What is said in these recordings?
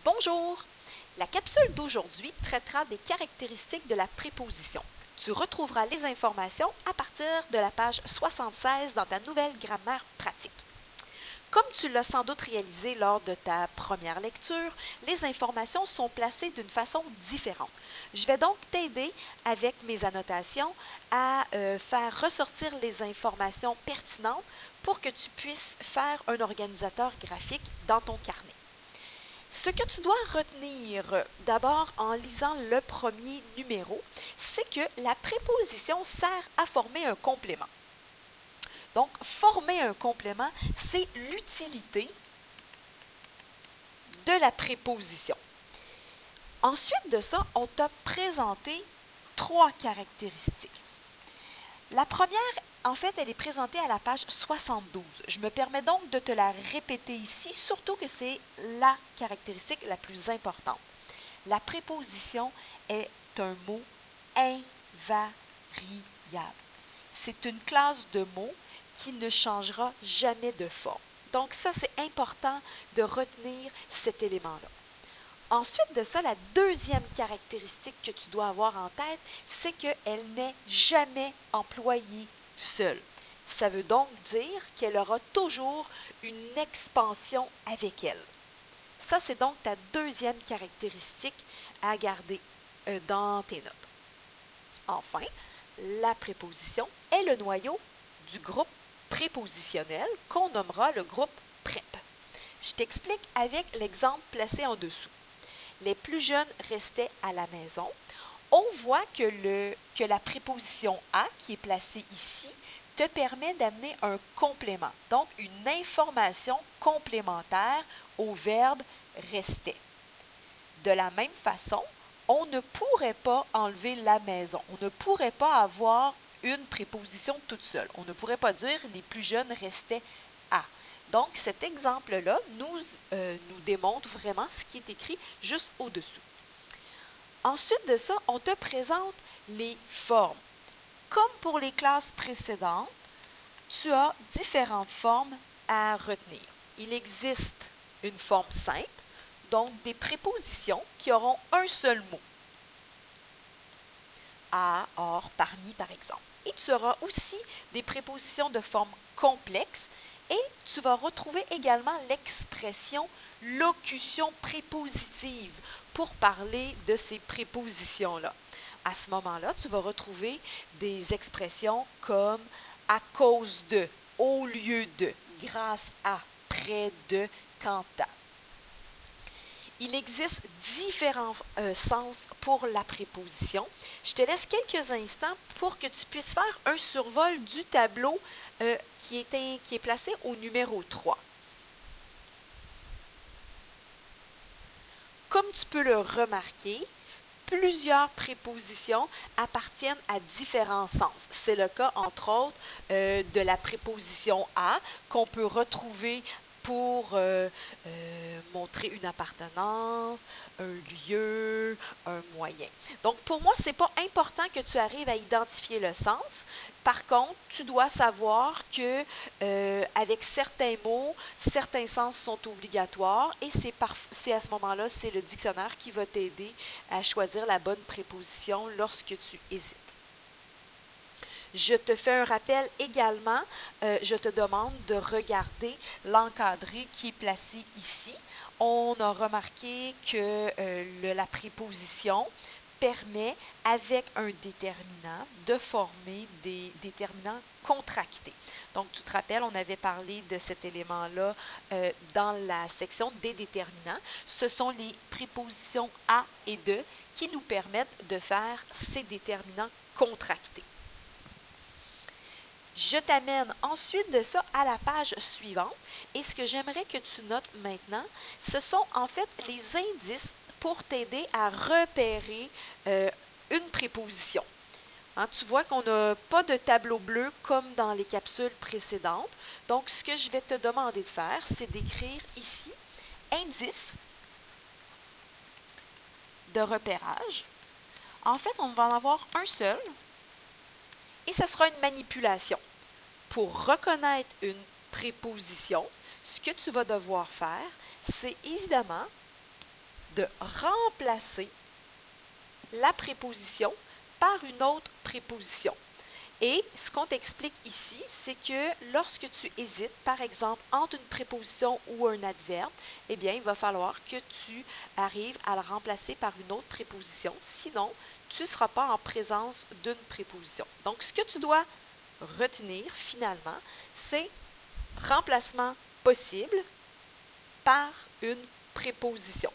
Bonjour! La capsule d'aujourd'hui traitera des caractéristiques de la préposition. Tu retrouveras les informations à partir de la page 76 dans ta nouvelle grammaire pratique. Comme tu l'as sans doute réalisé lors de ta première lecture, les informations sont placées d'une façon différente. Je vais donc t'aider avec mes annotations à faire ressortir les informations pertinentes pour que tu puisses faire un organisateur graphique dans ton carnet. Ce que tu dois retenir d'abord en lisant le premier numéro, c'est que la préposition sert à former un complément. Donc, former un complément, c'est l'utilité de la préposition. Ensuite de ça, on t'a présenté trois caractéristiques. La première, en fait, elle est présentée à la page 72. Je me permets donc de te la répéter ici, surtout que c'est la caractéristique la plus importante. La préposition est un mot invariable. C'est une classe de mots qui ne changera jamais de forme. Donc ça, c'est important de retenir cet élément-là. Ensuite de ça, la deuxième caractéristique que tu dois avoir en tête, c'est qu'elle n'est jamais employée seule. Ça veut donc dire qu'elle aura toujours une expansion avec elle. Ça, c'est donc ta deuxième caractéristique à garder dans tes notes. Enfin, la préposition est le noyau du groupe prépositionnel qu'on nommera le groupe PREP. Je t'explique avec l'exemple placé en dessous. Les plus jeunes restaient à la maison. On voit que la préposition à, qui est placée ici, te permet d'amener un complément, donc une information complémentaire au verbe rester. De la même façon, on ne pourrait pas enlever la maison. On ne pourrait pas avoir une préposition toute seule. On ne pourrait pas dire les plus jeunes restaient à. Donc, cet exemple-là nous démontre vraiment ce qui est écrit juste au-dessous. Ensuite de ça, on te présente les formes. Comme pour les classes précédentes, tu as différentes formes à retenir. Il existe une forme simple, donc des prépositions qui auront un seul mot. À, hors, parmi, par exemple. Et tu auras aussi des prépositions de forme complexe et tu vas retrouver également l'expression locution prépositive pour parler de ces prépositions-là. À ce moment-là, tu vas retrouver des expressions comme à cause de, au lieu de, grâce à, près de, quant à. Il existe différents sens pour la préposition. Je te laisse quelques instants pour que tu puisses faire un survol du tableau qui est placé au numéro 3. Comme tu peux le remarquer, plusieurs prépositions appartiennent à différents sens. C'est le cas, entre autres, de la préposition à, qu'on peut retrouver pour montrer une appartenance, un lieu, un moyen. Donc, pour moi, ce n'est pas important que tu arrives à identifier le sens. Par contre, tu dois savoir que avec certains mots, certains sens sont obligatoires et c'est à ce moment-là, c'est le dictionnaire qui va t'aider à choisir la bonne préposition lorsque tu hésites. Je te fais un rappel également, je te demande de regarder l'encadré qui est placé ici. On a remarqué que la préposition permet, avec un déterminant, de former des déterminants contractés. Donc, tu te rappelles, on avait parlé de cet élément-là dans la section des déterminants. Ce sont les prépositions à et de qui nous permettent de faire ces déterminants contractés. Je t'amène ensuite de ça à la page suivante et ce que j'aimerais que tu notes maintenant, ce sont en fait les indices pour t'aider à repérer une préposition. Hein, tu vois qu'on n'a pas de tableau bleu comme dans les capsules précédentes. Donc, ce que je vais te demander de faire, c'est d'écrire ici indice de repérage. En fait, on va en avoir un seul et ce sera une manipulation. Pour reconnaître une préposition, ce que tu vas devoir faire, c'est évidemment de remplacer la préposition par une autre préposition. Et ce qu'on t'explique ici, c'est que lorsque tu hésites, par exemple, entre une préposition ou un adverbe, eh bien, il va falloir que tu arrives à le remplacer par une autre préposition. Sinon, tu ne seras pas en présence d'une préposition. Donc, ce que tu dois retenir, finalement, c'est remplacement possible par une préposition.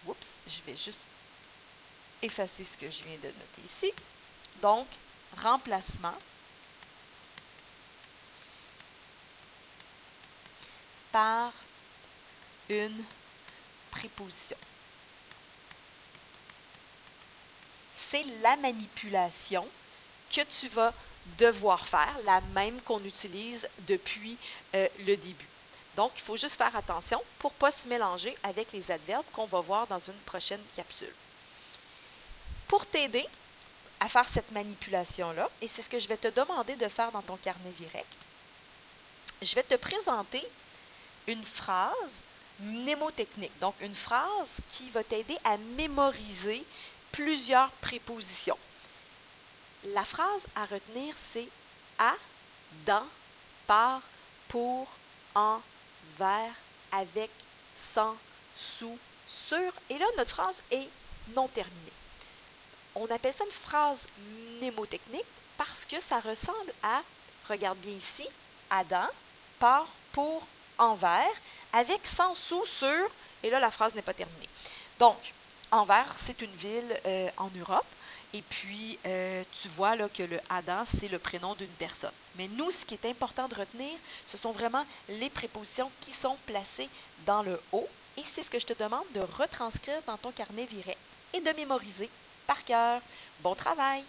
Oups, je vais juste effacer ce que je viens de noter ici. Donc, remplacement par une préposition. C'est la manipulation que tu vas devoir faire, la même qu'on utilise depuis le début. Donc, il faut juste faire attention pour ne pas se mélanger avec les adverbes qu'on va voir dans une prochaine capsule. Pour t'aider à faire cette manipulation-là, et c'est ce que je vais te demander de faire dans ton carnet VIREC, je vais te présenter une phrase mnémotechnique, donc une phrase qui va t'aider à mémoriser plusieurs prépositions. La phrase à retenir, c'est à, dans, par, pour, en, vers, avec, sans, sous, sur. Et là, notre phrase est non terminée. On appelle ça une phrase mnémotechnique parce que ça ressemble à, regarde bien ici, à, dans, par, pour, envers, avec, sans, sous, sur, et là, la phrase n'est pas terminée. Donc, Anvers, c'est une ville en Europe, et puis tu vois là, que le Adam, c'est le prénom d'une personne. Mais nous, ce qui est important de retenir, ce sont vraiment les prépositions qui sont placées dans le haut, et c'est ce que je te demande de retranscrire dans ton carnet VIREC et de mémoriser par cœur. Bon travail!